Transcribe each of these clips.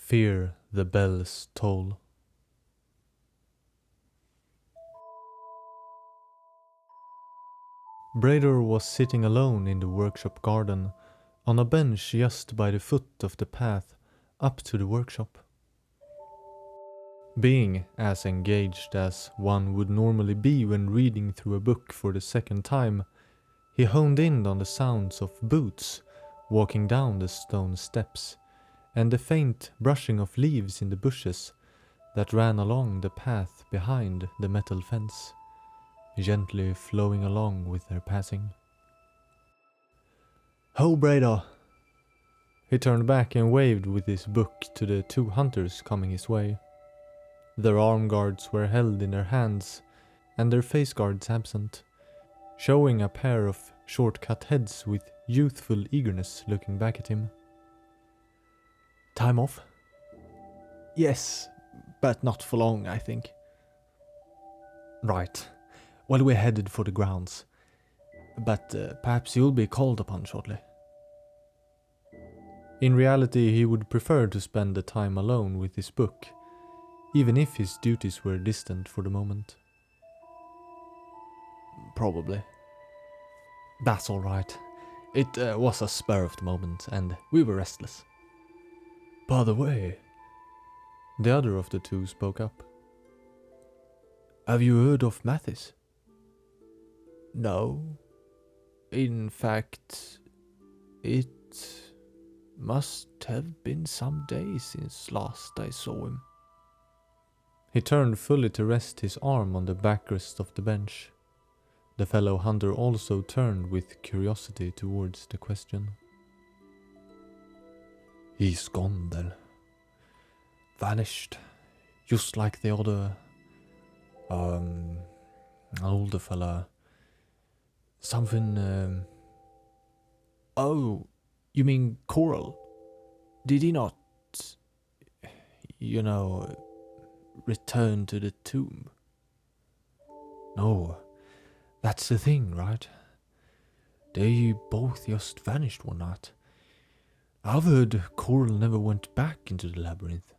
Fear the bells toll. Brador was sitting alone in the workshop garden, on a bench just by the foot of the path up to the workshop. Being as engaged as one would normally be when reading through a book for the second time, he honed in on the sounds of boots walking down the stone steps, and the faint brushing of leaves in the bushes that ran along the path behind the metal fence, gently flowing along with their passing. "Ho, Brador!" He turned back and waved with his book to the two hunters coming his way. Their arm guards were held in their hands, and their face guards absent, showing a pair of short-cut heads with youthful eagerness looking back at him. "Time off?" "Yes, but not for long, I think." "Right. Well, we're headed for the grounds. But perhaps you'll be called upon shortly." In reality, he would prefer to spend the time alone with his book, even if his duties were distant for the moment. "Probably." "That's all right. It was a spur of the moment, and we were restless." "By the way," the other of the two spoke up, "have you heard of Mathis?" "No. In fact, it must have been some days since last I saw him." He turned fully to rest his arm on the backrest of the bench. The fellow hunter also turned with curiosity towards the question. "He's gone then. Vanished. Just like the other... older fella. Something... Oh, you mean Coral? Did he not... return to the tomb?" "No. That's the thing, right? They both just vanished one night. I've heard Coral never went back into the labyrinth."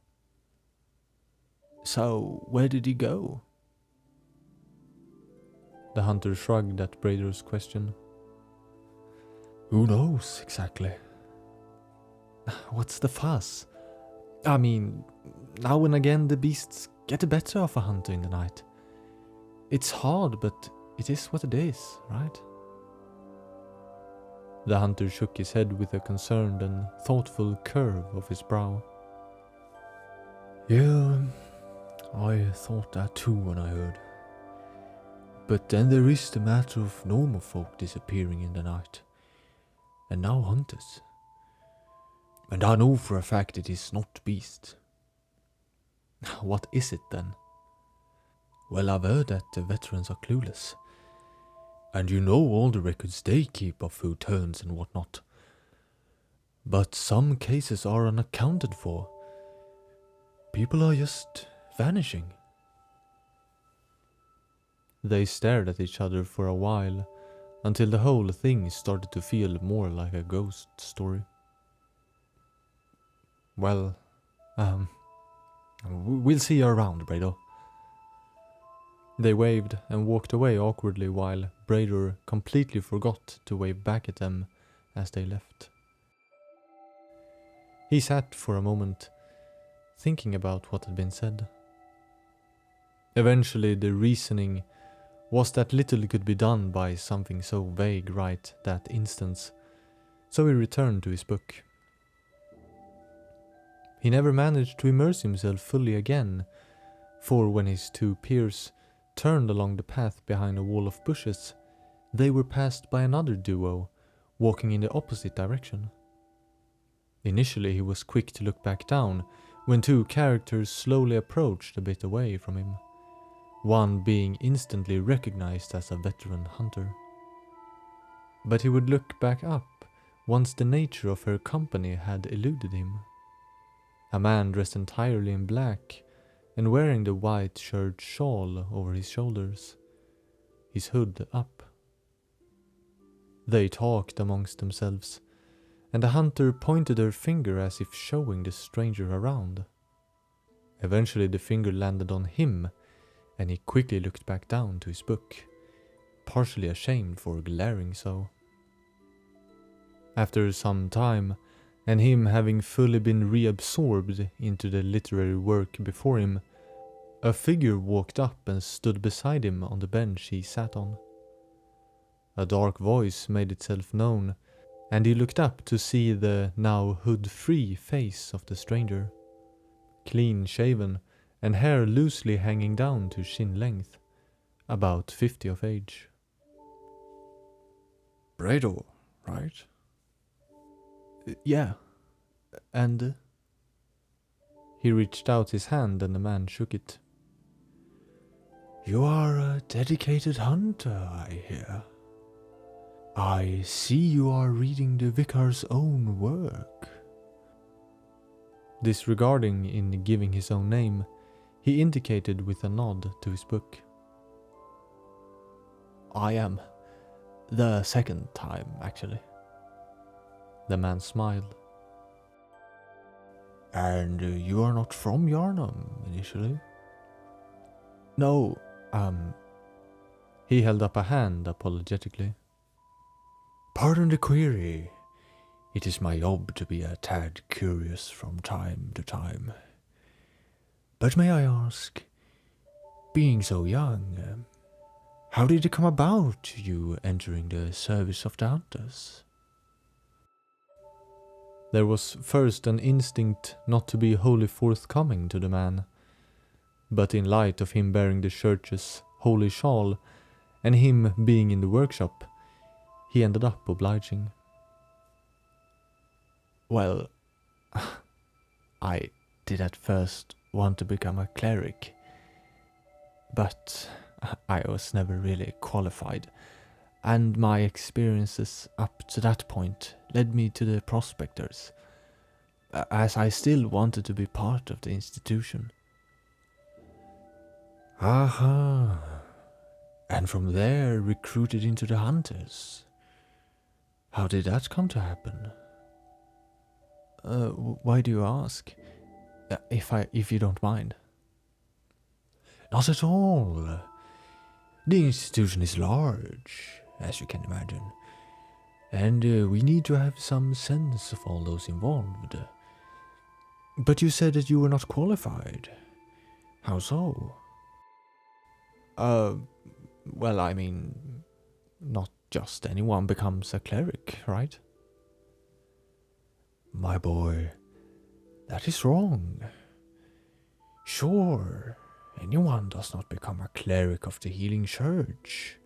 "So, where did he go?" The hunter shrugged at Brador's question. "Who knows, exactly." "What's the fuss? I mean, now and again the beasts get the better of a hunter in the night. It's hard, but it is what it is, right?" The hunter shook his head with a concerned and thoughtful curve of his brow. "Yeah, I thought that too when I heard. But then there is the matter of normal folk disappearing in the night. And now hunters. And I know for a fact it is not beasts." "What is it then?" "Well, I've heard that the veterans are clueless. And you know all the records they keep of who turns and whatnot. But some cases are unaccounted for. People are just vanishing." They stared at each other for a while, until the whole thing started to feel more like a ghost story. "Well, we'll see you around, Brador." They waved and walked away awkwardly while Brador completely forgot to wave back at them as they left. He sat for a moment, thinking about what had been said. Eventually the reasoning was that little could be done by something so vague right that instant, so he returned to his book. He never managed to immerse himself fully again, for when his two peers turned along the path behind a wall of bushes, they were passed by another duo, walking in the opposite direction. Initially he was quick to look back down, when two characters slowly approached a bit away from him, one being instantly recognized as a veteran hunter. But he would look back up once the nature of her company had eluded him. A man dressed entirely in black and wearing the white shirred shawl over his shoulders, his hood up. They talked amongst themselves, and the hunter pointed her finger as if showing the stranger around. Eventually the finger landed on him, and he quickly looked back down to his book, partially ashamed for glaring so. After some time, and him having fully been reabsorbed into the literary work before him, a figure walked up and stood beside him on the bench he sat on. A dark voice made itself known, and he looked up to see the now hood-free face of the stranger. Clean shaven, and hair loosely hanging down to shin length, about 50 of age. Plateau, right? Yeah, and... He reached out his hand and the man shook it. You are a dedicated hunter, I hear. I see you are reading the vicar's own work. Disregarding in giving his own name, he indicated with a nod to his book. I am. The second time, actually. The man smiled. And you are not from Yarnum, initially? No, He held up a hand apologetically. Pardon the query. It is my job to be a tad curious from time to time. But may I ask, being so young, how did it come about you entering the service of the Hunters? There was first an instinct not to be wholly forthcoming to the man, but in light of him bearing the church's holy shawl and him being in the workshop, he ended up obliging. Well, I did at first want to become a cleric, but I was never really qualified, and my experiences up to that point led me to the prospectors, as I still wanted to be part of the institution. Aha, and from there recruited into the Hunters. How did that come to happen? Why do you ask? If you don't mind. Not at all. The institution is large, as you can imagine, and we need to have some sense of all those involved. But you said that you were not qualified. How so? Well, I mean, not just anyone becomes a cleric, right? My boy, that is wrong. Sure, anyone does not become a cleric of the Healing Church,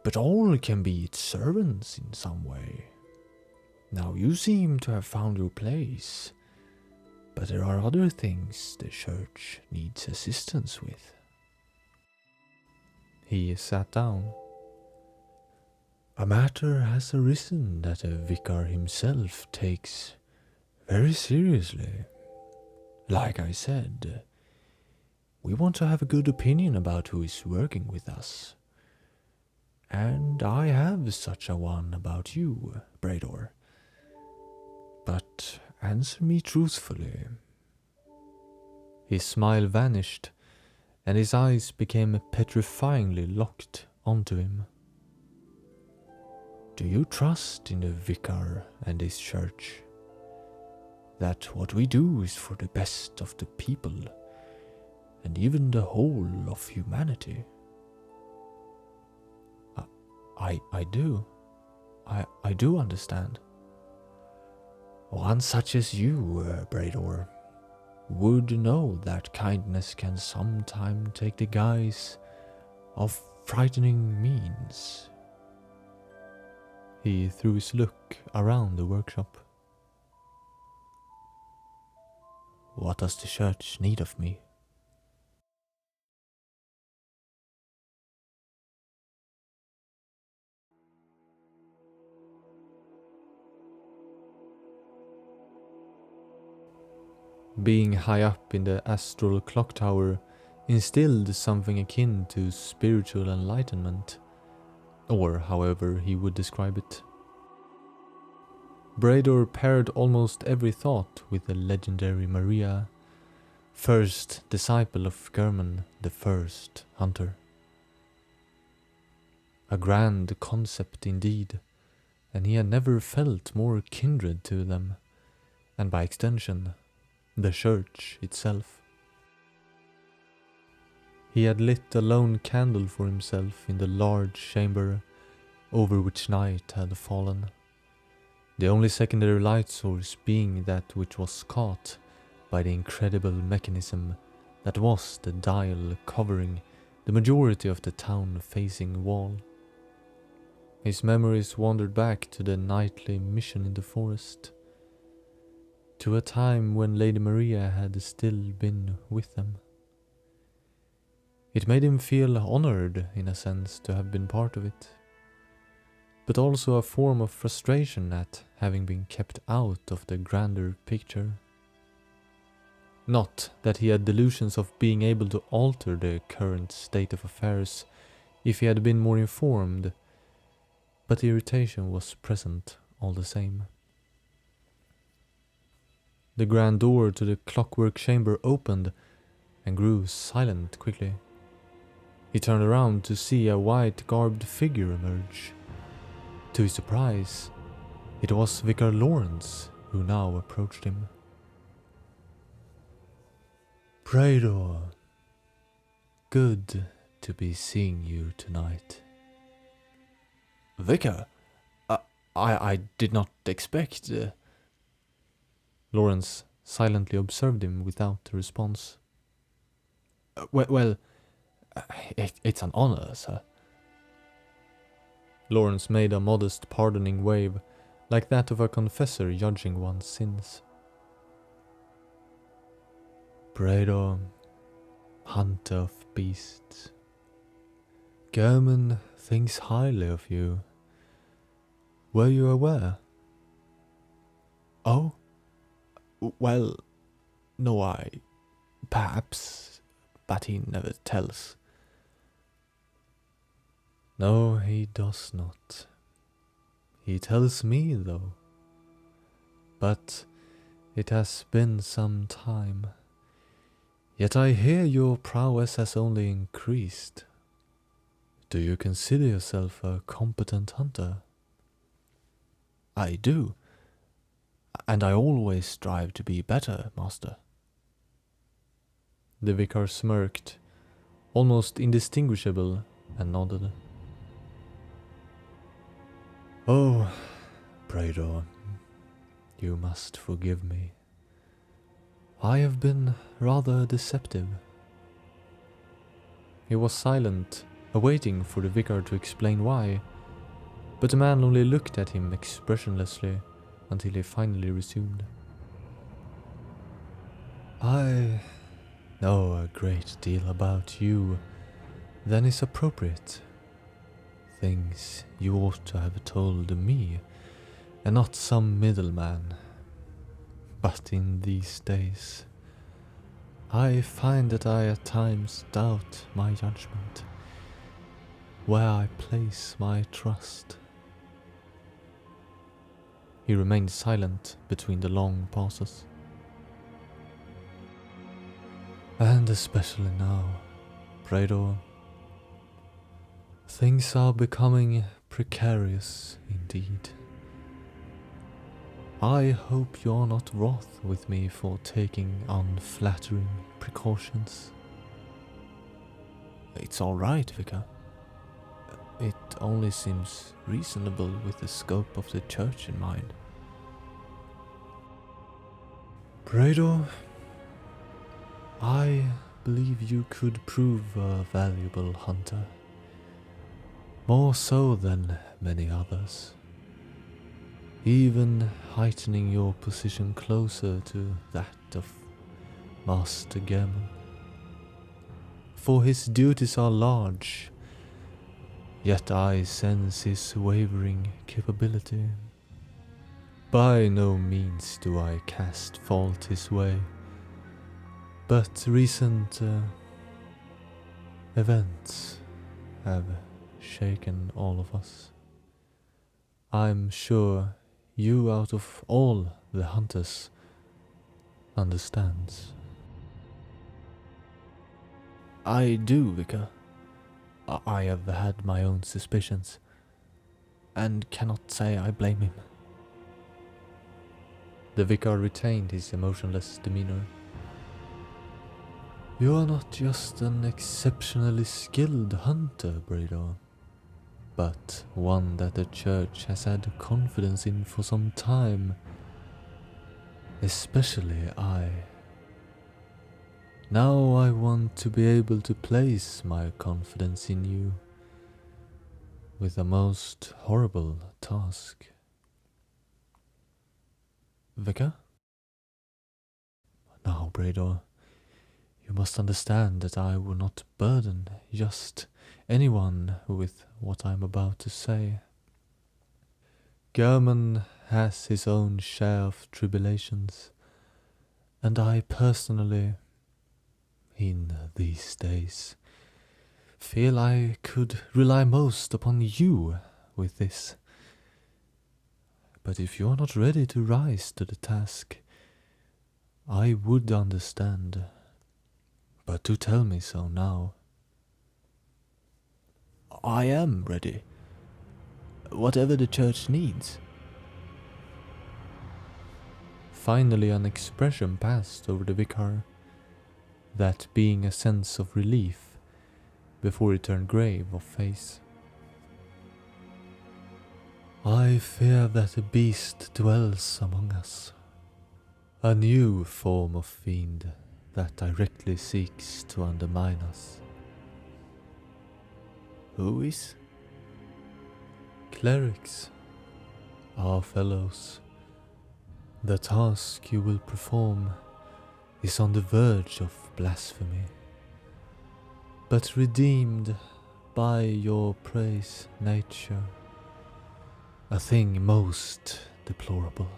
but all can be its servants in some way. Now you seem to have found your place, but there are other things the Church needs assistance with. He sat down. A matter has arisen that the vicar himself takes very seriously. Like I said, we want to have a good opinion about who is working with us. And I have such a one about you, Brador. But answer me truthfully. His smile vanished, and his eyes became petrifyingly locked onto him. Do you trust in the vicar and his church? That what we do is for the best of the people, and even the whole of humanity? I do. I do understand. One such as you, Brador, would know that kindness can sometime take the guise of frightening means. He threw his look around the workshop. What does the church need of me? Being high up in the astral clock tower instilled something akin to spiritual enlightenment, or however he would describe it. Brador paired almost every thought with the legendary Maria, first disciple of German, the first hunter. A grand concept indeed, and he had never felt more kindred to them, and by extension, the church itself. He had lit a lone candle for himself in the large chamber over which night had fallen, the only secondary light source being that which was caught by the incredible mechanism that was the dial covering the majority of the town-facing wall. His memories wandered back to the nightly mission in the forest, to a time when Lady Maria had still been with them. It made him feel honored, in a sense, to have been part of it, but also a form of frustration at having been kept out of the grander picture. Not that he had delusions of being able to alter the current state of affairs if he had been more informed, but the irritation was present all the same. The grand door to the clockwork chamber opened and grew silent quickly. He turned around to see a white-garbed figure emerge. To his surprise, it was Vicar Lawrence who now approached him. "Brador, good to be seeing you tonight." "Vicar, I did not expect..." Lawrence silently observed him without a response. Well, it's an honor, sir." Lawrence made a modest pardoning wave, like that of a confessor judging one's sins. "Brador, hunter of beasts, German thinks highly of you. Were you aware?" "Oh? Well, no, perhaps, but he never tells." "No, he does not. He tells me, though. But it has been some time. Yet I hear your prowess has only increased. Do you consider yourself a competent hunter?" "I do, and I always strive to be better, master." The vicar smirked, almost indistinguishable, and nodded. "Oh, Brador, you must forgive me. I have been rather deceptive." He was silent, awaiting for the vicar to explain why, but the man only looked at him expressionlessly until he finally resumed. "I know a great deal about you than is appropriate. Things you ought to have told me, and not some middleman. But in these days, I find that I at times doubt my judgment, where I place my trust." He remained silent between the long pauses. "And especially now, Brador. Things are becoming precarious indeed. I hope you're not wroth with me for taking unflattering precautions." "It's all right, Vicar. "It only seems reasonable with the scope of the church in mind." "Brador, I believe you could prove a valuable hunter. More so than many others, even heightening your position closer to that of Master German. For his duties are large, yet I sense his wavering capability. By no means do I cast fault his way, but recent events have shaken all of us. I'm sure you out of all the hunters understands. I do, Vicar. I have had my own suspicions, and cannot say I blame him. The vicar retained his emotionless demeanor. You are not just an exceptionally skilled hunter, Brado, but one that the church has had confidence in for some time. Especially I. Now I want to be able to place my confidence in you with a most horrible task. Vicar? Now, Brado, you must understand that I will not burden just anyone with what I'm about to say. German has his own share of tribulations, and I personally, in these days, feel I could rely most upon you with this. But if you are not ready to rise to the task, I would understand. But do tell me so now. I am ready. Whatever the church needs. Finally an expression passed over the vicar, that being a sense of relief before he turned grave of face. I fear that a beast dwells among us, a new form of fiend that directly seeks to undermine us. Who is? Clerics, our fellows. The task you will perform is on the verge of blasphemy, but redeemed by your praise nature, a thing most deplorable.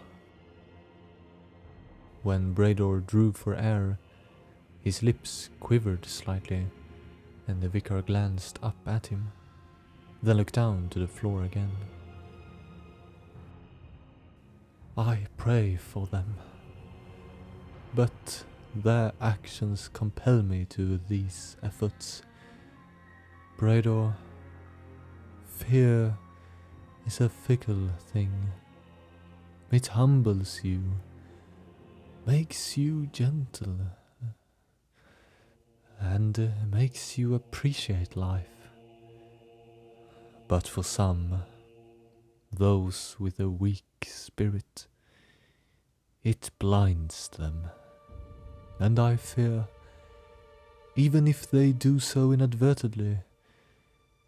When Brador drew for air, his lips quivered slightly, and the vicar glanced up at him, then looked down to the floor again. I pray for them, but their actions compel me to these efforts. Brador, fear is a fickle thing. It humbles you, makes you gentle, and makes you appreciate life. But for some, those with a weak spirit, it blinds them, and I fear, even if they do so inadvertently,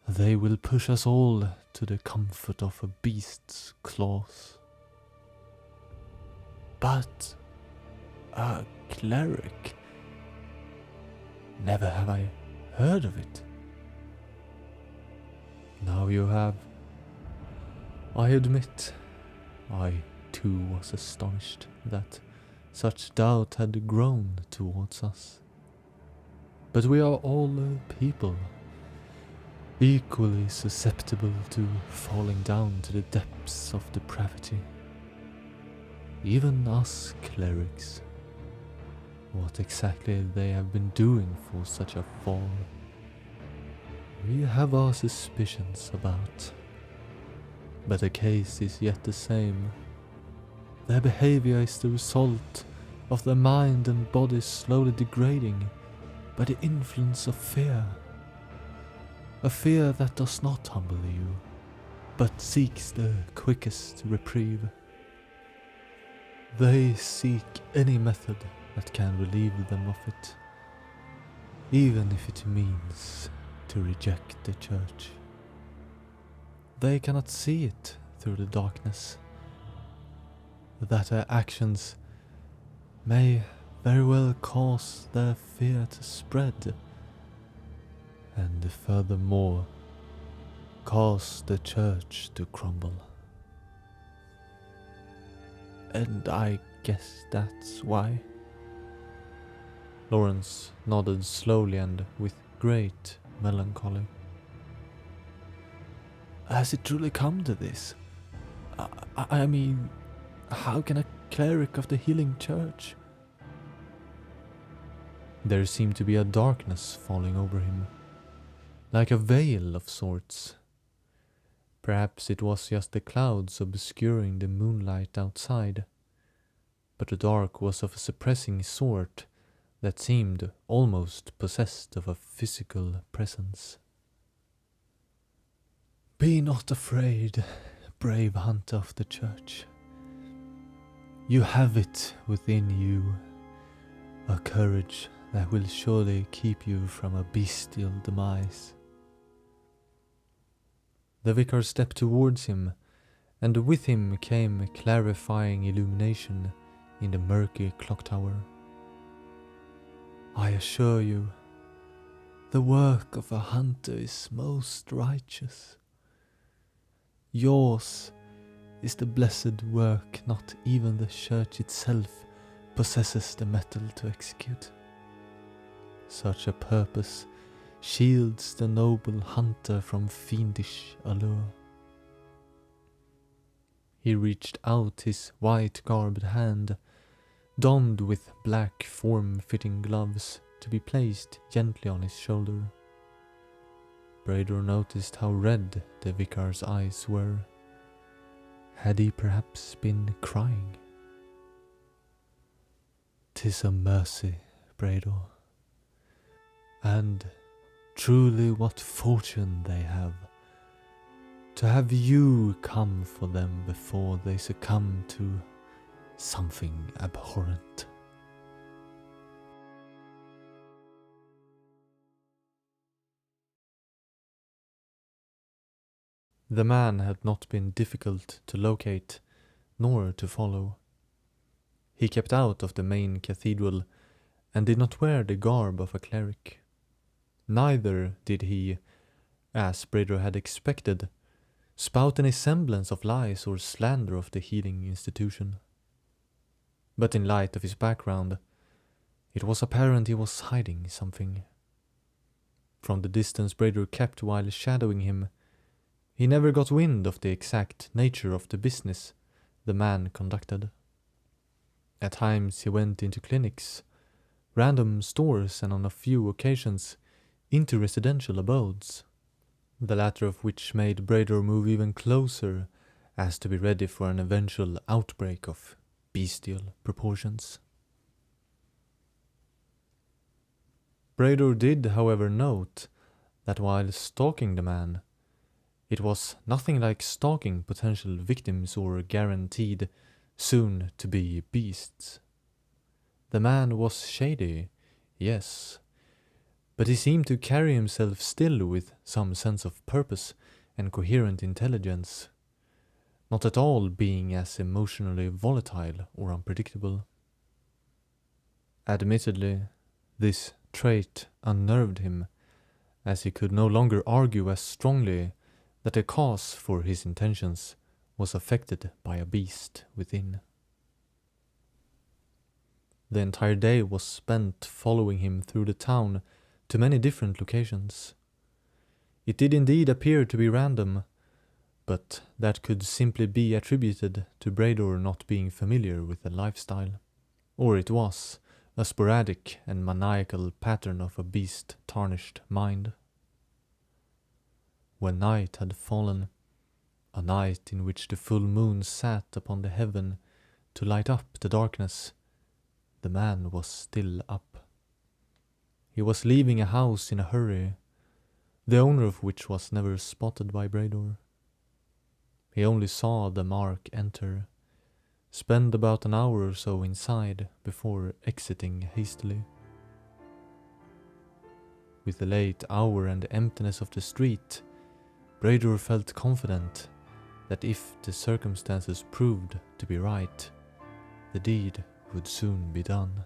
they will push us all to the comfort of a beast's claws. But a cleric? Never have I heard of it. Now you have. I admit, I too was astonished that such doubt had grown towards us. But we are all people, equally susceptible to falling down to the depths of depravity. Even us clerics. What exactly they have been doing for such a fall, we have our suspicions about. But the case is yet the same. Their behavior is the result of their mind and body slowly degrading by the influence of fear. A fear that does not humble you, but seeks the quickest reprieve. They seek any method that can relieve them of it, even if it means to reject the church. They cannot see it through the darkness, that their actions may very well cause their fear to spread, and furthermore cause the church to crumble. And I guess that's why. Lawrence nodded slowly and with great melancholy. Has it truly come to this? I mean, How can a cleric of the healing church? There seemed to be a darkness falling over him, like a veil of sorts. Perhaps it was just the clouds obscuring the moonlight outside, but the dark was of a suppressing sort that seemed almost possessed of a physical presence. Be not afraid, brave hunter of the church. You have it within you, a courage that will surely keep you from a bestial demise. The vicar stepped towards him, and with him came a clarifying illumination in the murky clock tower. I assure you, the work of a hunter is most righteous. Yours is the blessed work not even the church itself possesses the metal to execute. Such a purpose shields the noble hunter from fiendish allure. He reached out his white-garbed hand, donned with black form-fitting gloves, to be placed gently on his shoulder. Brador noticed how red the vicar's eyes were. Had he perhaps been crying? "'Tis a mercy, Brador, and truly what fortune they have, to have you come for them before they succumb to something abhorrent." The man had not been difficult to locate, nor to follow. He kept out of the main cathedral, and did not wear the garb of a cleric. Neither did he, as Brador had expected, spout any semblance of lies or slander of the healing institution. But in light of his background, it was apparent he was hiding something. From the distance Brador kept while shadowing him, he never got wind of the exact nature of the business the man conducted. At times he went into clinics, random stores, and on a few occasions into residential abodes, the latter of which made Brador move even closer as to be ready for an eventual outbreak of bestial proportions. Brador did, however, note that while stalking the man, it was nothing like stalking potential victims or guaranteed soon-to-be beasts. The man was shady, yes, but he seemed to carry himself still with some sense of purpose and coherent intelligence, not at all being as emotionally volatile or unpredictable. Admittedly, this trait unnerved him, as he could no longer argue as strongly that the cause for his intentions was affected by a beast within. The entire day was spent following him through the town to many different locations. It did indeed appear to be random, but that could simply be attributed to Brador not being familiar with the lifestyle, or it was a sporadic and maniacal pattern of a beast-tarnished mind. When night had fallen, a night in which the full moon sat upon the heaven to light up the darkness, the man was still up. He was leaving a house in a hurry, the owner of which was never spotted by Brador. He only saw the mark enter, spend about an hour or so inside before exiting hastily. With the late hour and the emptiness of the street, Brador felt confident that if the circumstances proved to be right, the deed would soon be done.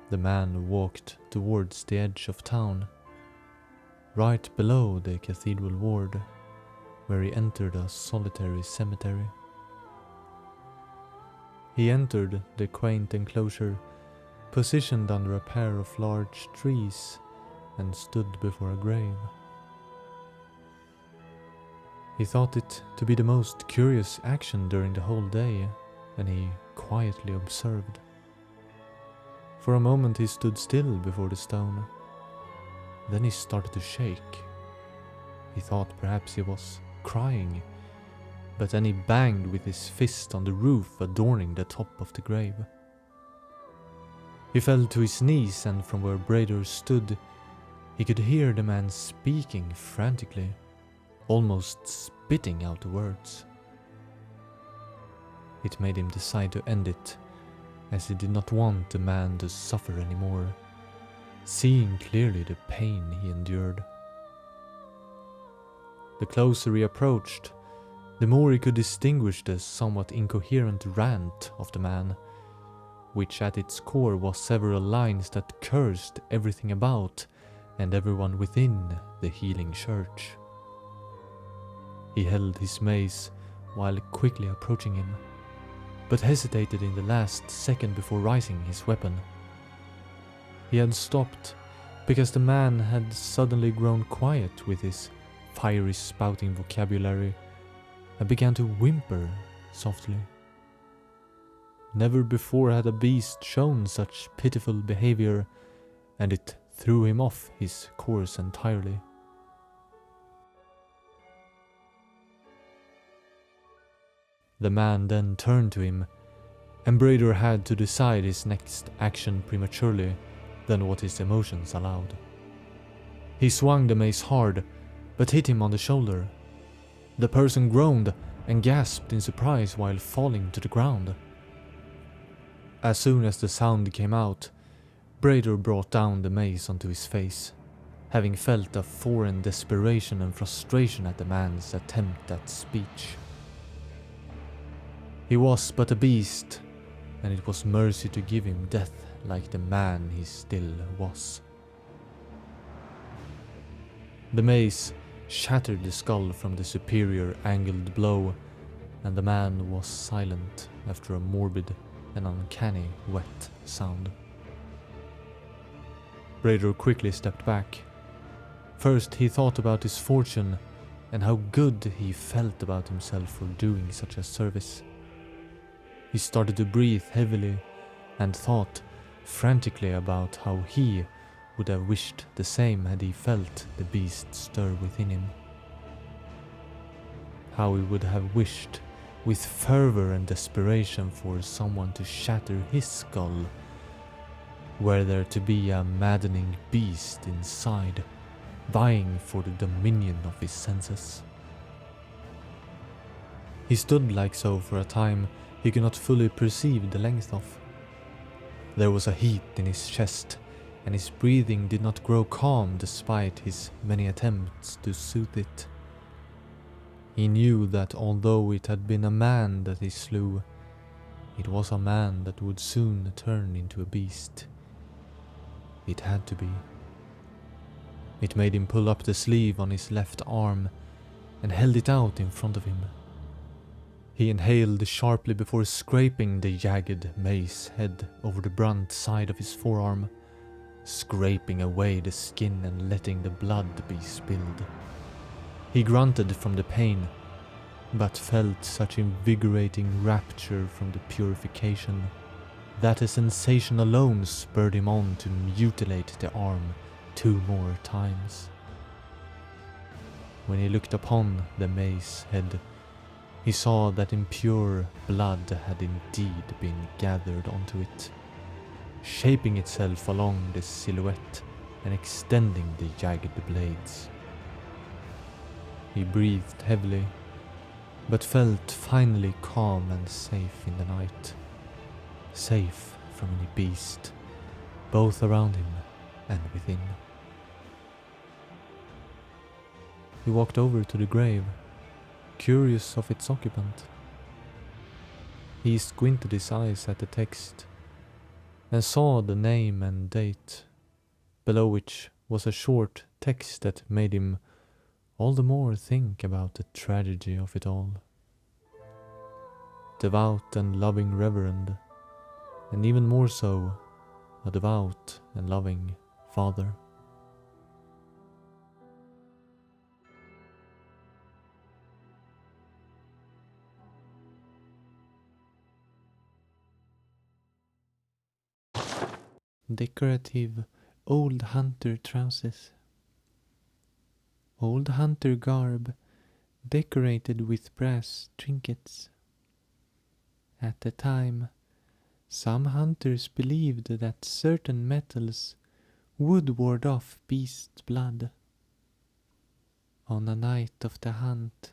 The man walked towards the edge of town, right below the cathedral ward, where he entered a solitary cemetery. He entered the quaint enclosure, positioned under a pair of large trees, and stood before a grave. He thought it to be the most curious action during the whole day, and he quietly observed. For a moment he stood still before the stone. Then he started to shake. He thought perhaps he was crying, but then he banged with his fist on the roof adorning the top of the grave. He fell to his knees, and from where Brader stood, he could hear the man speaking frantically, almost spitting out the words. It made him decide to end it, as he did not want the man to suffer anymore, seeing clearly the pain he endured. The closer he approached, the more he could distinguish the somewhat incoherent rant of the man, which at its core was several lines that cursed everything about and everyone within the healing church. He held his mace while quickly approaching him, but hesitated in the last second before raising his weapon. He had stopped because the man had suddenly grown quiet with his fiery spouting vocabulary and began to whimper softly. Never before had a beast shown such pitiful behavior, and it threw him off his course entirely. The man then turned to him, and Brader had to decide his next action prematurely than what his emotions allowed. He swung the mace hard, but hit him on the shoulder. The person groaned and gasped in surprise while falling to the ground. As soon as the sound came out, Brader brought down the mace onto his face, having felt a foreign desperation and frustration at the man's attempt at speech. He was but a beast, and it was mercy to give him death like the man he still was. The mace shattered the skull from the superior angled blow, and the man was silent after a morbid and uncanny wet sound. Brader quickly stepped back. First he thought about his fortune and how good he felt about himself for doing such a service. He started to breathe heavily and thought frantically about how he would have wished the same had he felt the beast stir within him. How he would have wished with fervor and desperation for someone to shatter his skull, were there to be a maddening beast inside, vying for the dominion of his senses. He stood like so for a time he could not fully perceive the length of. There was a heat in his chest, and his breathing did not grow calm despite his many attempts to soothe it. He knew that although it had been a man that he slew, it was a man that would soon turn into a beast. It had to be. It made him pull up the sleeve on his left arm and held it out in front of him. He inhaled sharply before scraping the jagged mace head over the blunt side of his forearm, scraping away the skin and letting the blood be spilled. He grunted from the pain, but felt such invigorating rapture from the purification that the sensation alone spurred him on to mutilate the arm 2 more times. When he looked upon the mace head, he saw that impure blood had indeed been gathered onto it, shaping itself along the silhouette and extending the jagged blades. He breathed heavily, but felt finally calm and safe in the night, safe from any beast, both around him and within. He walked over to the grave, curious of its occupant. He squinted his eyes at the text and saw the name and date, below which was a short text that made him all the more think about the tragedy of it all. Devout and loving Reverend, and even more so, a devout and loving Father. Decorative old hunter trousers. Old hunter garb decorated with brass trinkets. At the time, some hunters believed that certain metals would ward off beast blood. On a night of the hunt,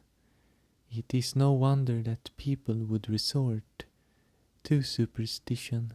it is no wonder that people would resort to superstition.